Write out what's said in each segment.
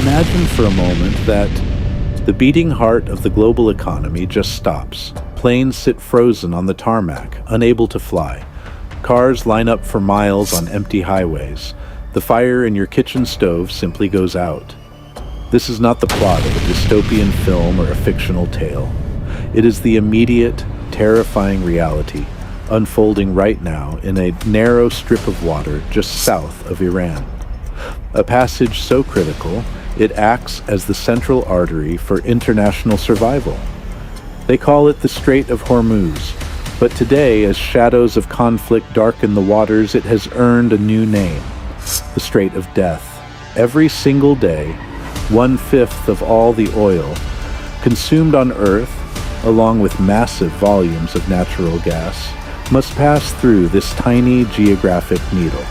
Imagine for a moment that the beating heart of the global economy just stops. Planes sit frozen on the tarmac, unable to fly. Cars line up for miles on empty highways. The fire in your kitchen stove simply goes out. This is not the plot of a dystopian film or a fictional tale. It is the immediate, terrifying reality unfolding right now in a narrow strip of water just south of Iran. A passage so critical, it acts as the central artery for international survival. They call it the Strait of Hormuz, but today, as shadows of conflict darken the waters, it has earned a new name, the Strait of Death. Every single day, 1/5 of all the oil consumed on Earth, along with massive volumes of natural gas, must pass through this tiny geographic needle.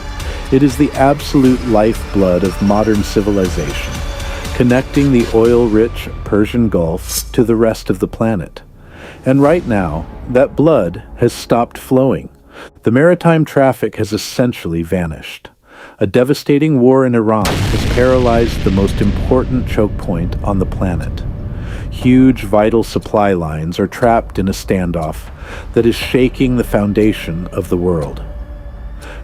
It is the absolute lifeblood of modern civilization, connecting the oil-rich Persian Gulf to the rest of the planet. And right now, that blood has stopped flowing. The maritime traffic has essentially vanished. A devastating war in Iran has paralyzed the most important choke point on the planet. Huge vital supply lines are trapped in a standoff that is shaking the foundation of the world.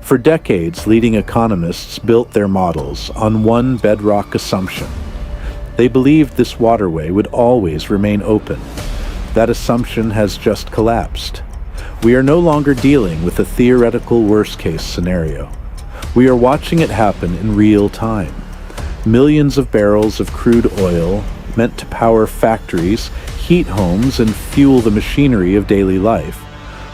For decades, leading economists built their models on one bedrock assumption. They believed this waterway would always remain open. That assumption has just collapsed. We are no longer dealing with a theoretical worst-case scenario. We are watching it happen in real time. Millions of barrels of crude oil meant to power factories, heat homes, and fuel the machinery of daily life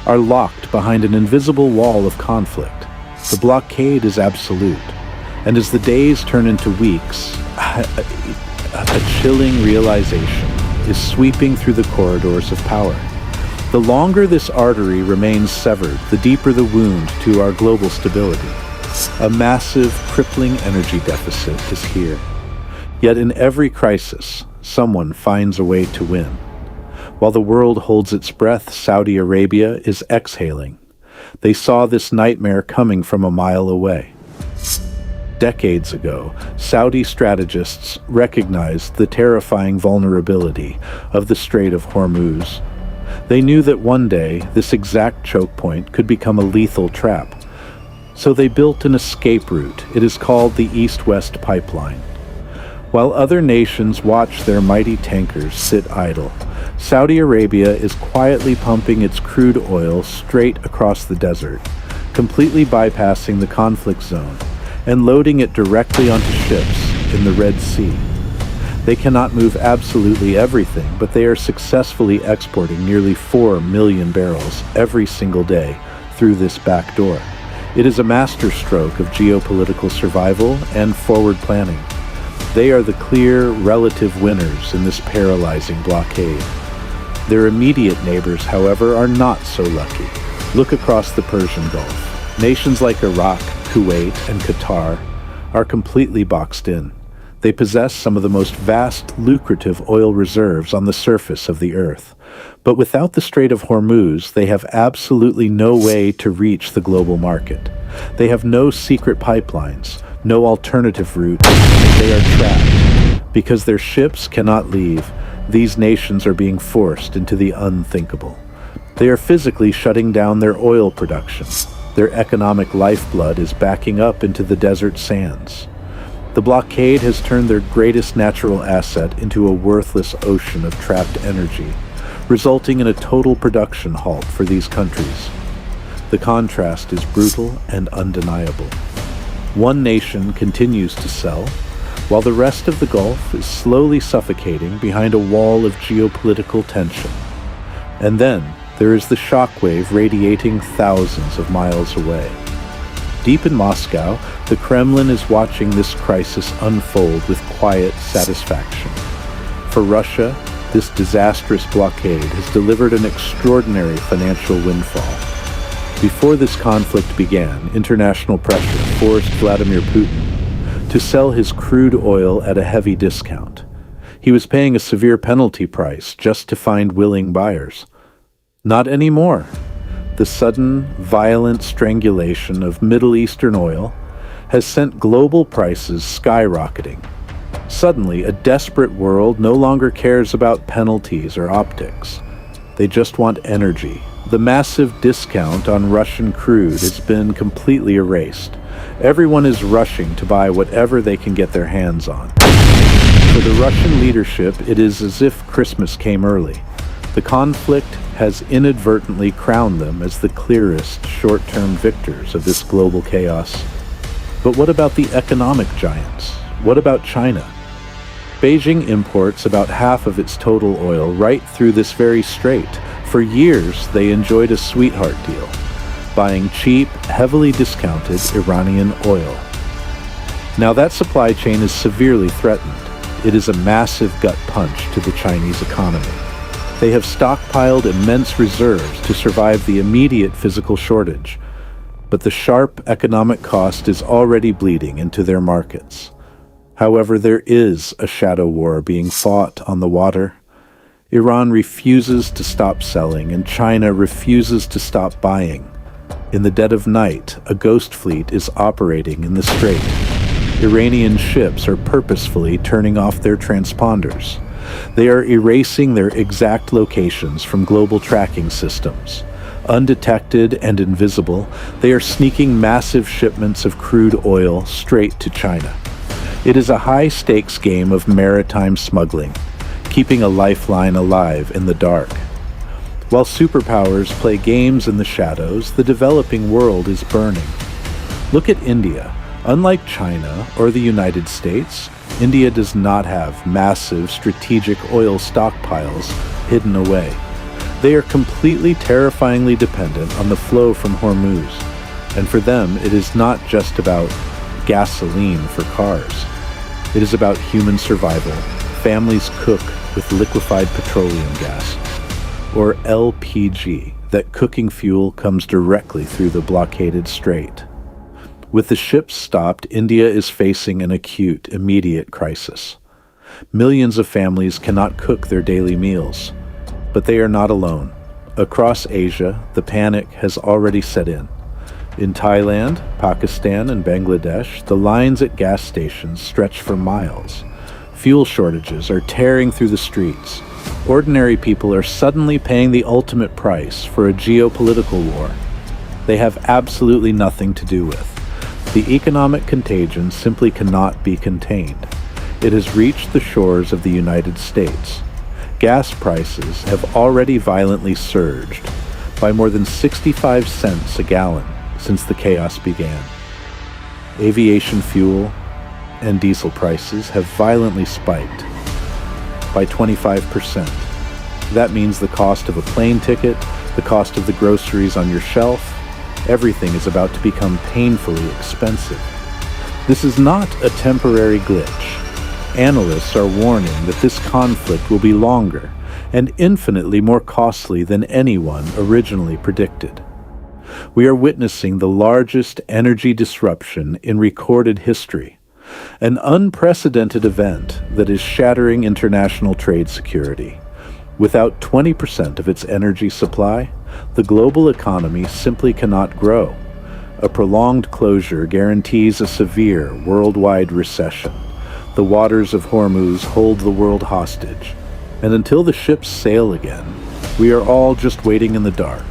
are locked behind an invisible wall of conflict. The blockade is absolute, and as the days turn into weeks, a chilling realization is sweeping through the corridors of power. The longer this artery remains severed, the deeper the wound to our global stability. A massive, crippling energy deficit is here. Yet in every crisis, someone finds a way to win. While the world holds its breath, Saudi Arabia is exhaling. They saw this nightmare coming from a mile away. Decades ago, Saudi strategists recognized the terrifying vulnerability of the Strait of Hormuz. They knew that one day this exact choke point could become a lethal trap. So they built an escape route. It is called the East-West Pipeline. While other nations watch their mighty tankers sit idle, Saudi Arabia is quietly pumping its crude oil straight across the desert, completely bypassing the conflict zone and loading it directly onto ships in the Red Sea. They cannot move absolutely everything, but they are successfully exporting nearly 4 million barrels every single day through this back door. It is a masterstroke of geopolitical survival and forward planning. They are the clear relative winners in this paralyzing blockade. Their immediate neighbors, however, are not so lucky. Look across the Persian Gulf. Nations like Iraq, Kuwait, and Qatar are completely boxed in. They possess some of the most vast, lucrative oil reserves on the surface of the earth. But without the Strait of Hormuz, they have absolutely no way to reach the global market. They have no secret pipelines, no alternative routes. They are trapped. Because their ships cannot leave, these nations are being forced into the unthinkable. They are physically shutting down their oil production. Their economic lifeblood is backing up into the desert sands. The blockade has turned their greatest natural asset into a worthless ocean of trapped energy, resulting in a total production halt for these countries. The contrast is brutal and undeniable. One nation continues to sell, while the rest of the Gulf is slowly suffocating behind a wall of geopolitical tension. And then there is the shockwave radiating thousands of miles away. Deep in Moscow, the Kremlin is watching this crisis unfold with quiet satisfaction. For Russia, this disastrous blockade has delivered an extraordinary financial windfall. Before this conflict began, international pressure forced Vladimir Putin to sell his crude oil at a heavy discount. He was paying a severe penalty price just to find willing buyers. Not anymore. The sudden, violent strangulation of Middle Eastern oil has sent global prices skyrocketing. Suddenly, a desperate world no longer cares about penalties or optics. They just want energy. The massive discount on Russian crude has been completely erased. Everyone is rushing to buy whatever they can get their hands on. For the Russian leadership, it is as if Christmas came early. The conflict has inadvertently crowned them as the clearest short-term victors of this global chaos. But what about the economic giants? What about China? Beijing imports about half of its total oil right through this very strait. For years, they enjoyed a sweetheart deal, buying cheap, heavily discounted Iranian oil. Now that supply chain is severely threatened. It is a massive gut punch to the Chinese economy. They have stockpiled immense reserves to survive the immediate physical shortage, but the sharp economic cost is already bleeding into their markets. However, there is a shadow war being fought on the water. Iran refuses to stop selling, and China refuses to stop buying. In the dead of night, a ghost fleet is operating in the strait. Iranian ships are purposefully turning off their transponders. They are erasing their exact locations from global tracking systems. Undetected and invisible, they are sneaking massive shipments of crude oil straight to China. It is a high-stakes game of maritime smuggling, keeping a lifeline alive in the dark. While superpowers play games in the shadows, the developing world is burning. Look at India. Unlike China or the United States, India does not have massive strategic oil stockpiles hidden away. They are completely terrifyingly dependent on the flow from Hormuz. And for them, it is not just about gasoline for cars. It is about human survival. Families cook with liquefied petroleum gas, or LPG. That cooking fuel comes directly through the blockaded strait. With the ships stopped, India is facing an acute, immediate crisis. Millions of families cannot cook their daily meals. But they are not alone. Across Asia, the panic has already set in. In Thailand, Pakistan, and Bangladesh, the lines at gas stations stretch for miles. Fuel shortages are tearing through the streets. Ordinary people are suddenly paying the ultimate price for a geopolitical war they have absolutely nothing to do with. The economic contagion simply cannot be contained. It has reached the shores of the United States. Gas prices have already violently surged by more than 65 cents a gallon since the chaos began. Aviation fuel and diesel prices have violently spiked by 25%. That means the cost of a plane ticket, the cost of the groceries on your shelf, everything is about to become painfully expensive. This is not a temporary glitch. Analysts are warning that this conflict will be longer and infinitely more costly than anyone originally predicted. We are witnessing the largest energy disruption in recorded history, an unprecedented event that is shattering international trade security. Without 20% of its energy supply, the global economy simply cannot grow. A prolonged closure guarantees a severe worldwide recession. The waters of Hormuz hold the world hostage, and until the ships sail again, we are all just waiting in the dark,